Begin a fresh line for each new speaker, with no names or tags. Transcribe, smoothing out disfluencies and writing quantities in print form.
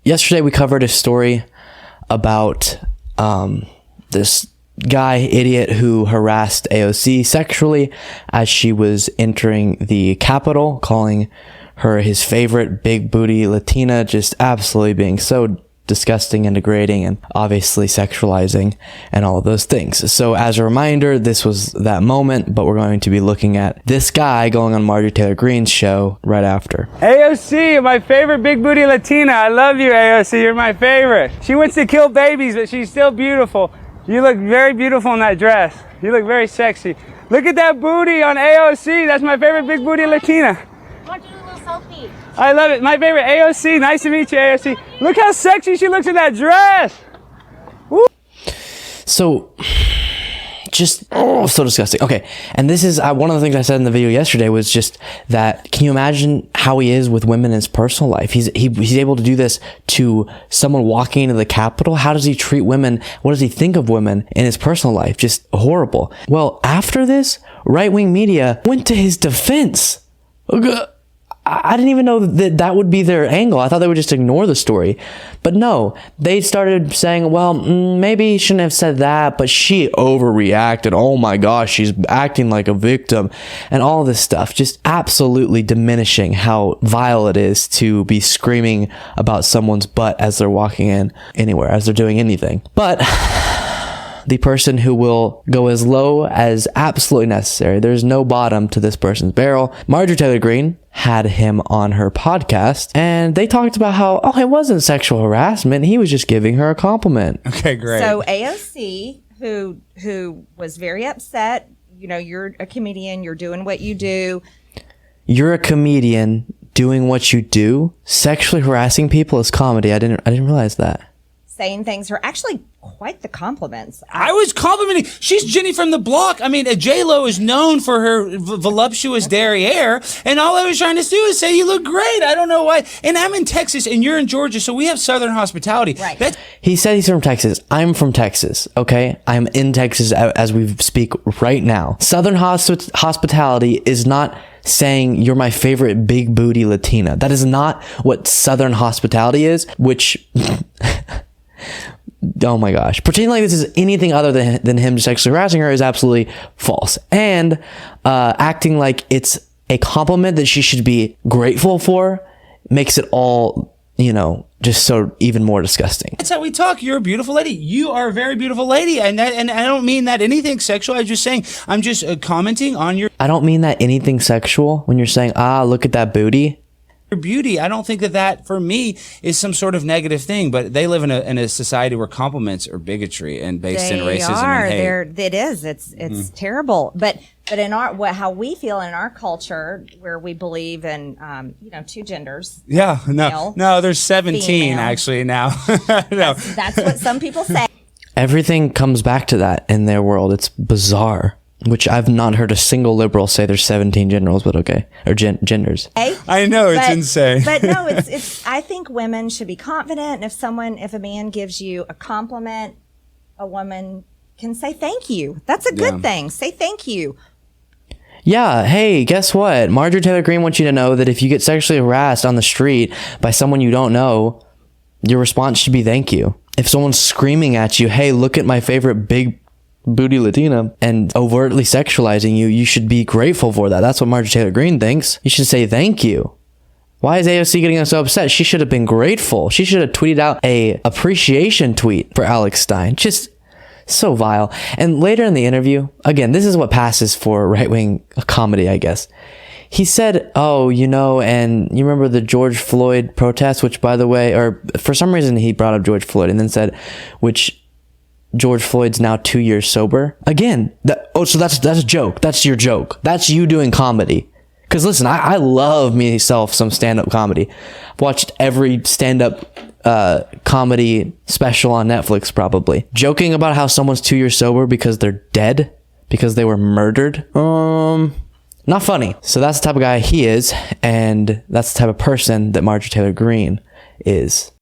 yesterday we covered a story about this guy idiot who harassed AOC sexually as she was entering the Capitol, calling her his favorite big booty Latina, just absolutely being so disgusting and degrading and obviously sexualizing and all of those things. So as a reminder, this was that moment, but we're going to be looking at this guy going on Marjorie Taylor Greene's show right after.
AOC, my favorite big booty Latina. I love you, AOC. You're my favorite. She wants to kill babies, but she's still beautiful. You look very beautiful in that dress. You look very sexy. Look at that booty on AOC. That's my favorite big booty Latina.
Want to do a little selfie?
I love it. My favorite AOC. Nice to meet you, AOC. Look how sexy she looks in that dress. Woo.
So, just so disgusting. Okay, and this is one of the things I said in the video yesterday was just that. Can you imagine how he is with women in his personal life? He's able to do this to someone walking into the Capitol. How does he treat women? What does he think of women in his personal life? Just horrible. Well, after this, right-wing media went to his defense. I didn't even know that would be their angle. I thought they would just ignore the story. But no, they started saying, well, maybe he shouldn't have said that, but she overreacted. Oh my gosh, she's acting like a victim and all this stuff. Just absolutely diminishing how vile it is to be screaming about someone's butt as they're walking in anywhere, as they're doing anything. But the person who will go as low as absolutely necessary. There's no bottom to this person's barrel. Marjorie Taylor Greene had him on her podcast, and they talked about how, it wasn't sexual harassment. He was just giving her a compliment.
Okay, great.
So AOC, who was very upset, you're a comedian, you're doing what you do.
You're a comedian doing what you do. Sexually harassing people is comedy. I didn't realize that.
Saying things are actually quite the compliments.
I was complimenting. She's Jenny from the block. I mean, J-Lo is known for her voluptuous derriere, and all I was trying to do is say you look great. I don't know why. And I'm in Texas, and you're in Georgia, so we have Southern hospitality.
Right.
He said he's from Texas. I'm from Texas, okay? I'm in Texas as we speak right now. Southern hospitality is not saying you're my favorite big booty Latina. That is not what Southern hospitality is, which... Oh my gosh. Pretending like this is anything other than him sexually harassing her is absolutely false. And acting like it's a compliment that she should be grateful for makes it all, just so even more disgusting.
That's how we talk. You're a beautiful lady. You are a very beautiful lady. And I don't mean that anything sexual. I'm just commenting on your
I don't mean that anything sexual when you're saying, look at that booty.
beauty. I don't think that for me is some sort of negative thing, but they live in a society where compliments are bigotry and based in racism and hate.
It is. It's terrible. But in how we feel in our culture, where we believe in two genders.
Yeah.
Male,
No. There's 17
female.
actually now. No.
That's what some people say.
Everything comes back to that in their world. It's bizarre. Which I've not heard a single liberal say there's 17 genders, but okay. Or genders.
I know, it's insane.
But no, it's. I think women should be confident. And if a man gives you a compliment, a woman can say thank you. That's a good thing. Say thank you.
Yeah, hey, guess what? Marjorie Taylor Greene wants you to know that if you get sexually harassed on the street by someone you don't know, your response should be thank you. If someone's screaming at you, hey, look at my favorite big booty Latina, and overtly sexualizing you, you should be grateful for that. That's what Marjorie Taylor Greene thinks. You should say thank you. Why is AOC getting so upset? She should have been grateful. She should have tweeted out a appreciation tweet for Alex Stein. Just so vile. And later in the interview, again, this is what passes for right-wing comedy, I guess. He said, and you remember the George Floyd protest, which, by the way, or for some reason he brought up George Floyd and then said, which George Floyd's now 2 years sober. Again, so that's a joke. That's your joke. That's you doing comedy. Because listen, I love myself some stand-up comedy. I've watched every stand-up comedy special on Netflix, probably. Joking about how someone's 2 years sober because they're dead, because they were murdered. Not funny. So that's the type of guy he is, and that's the type of person that Marjorie Taylor Greene is.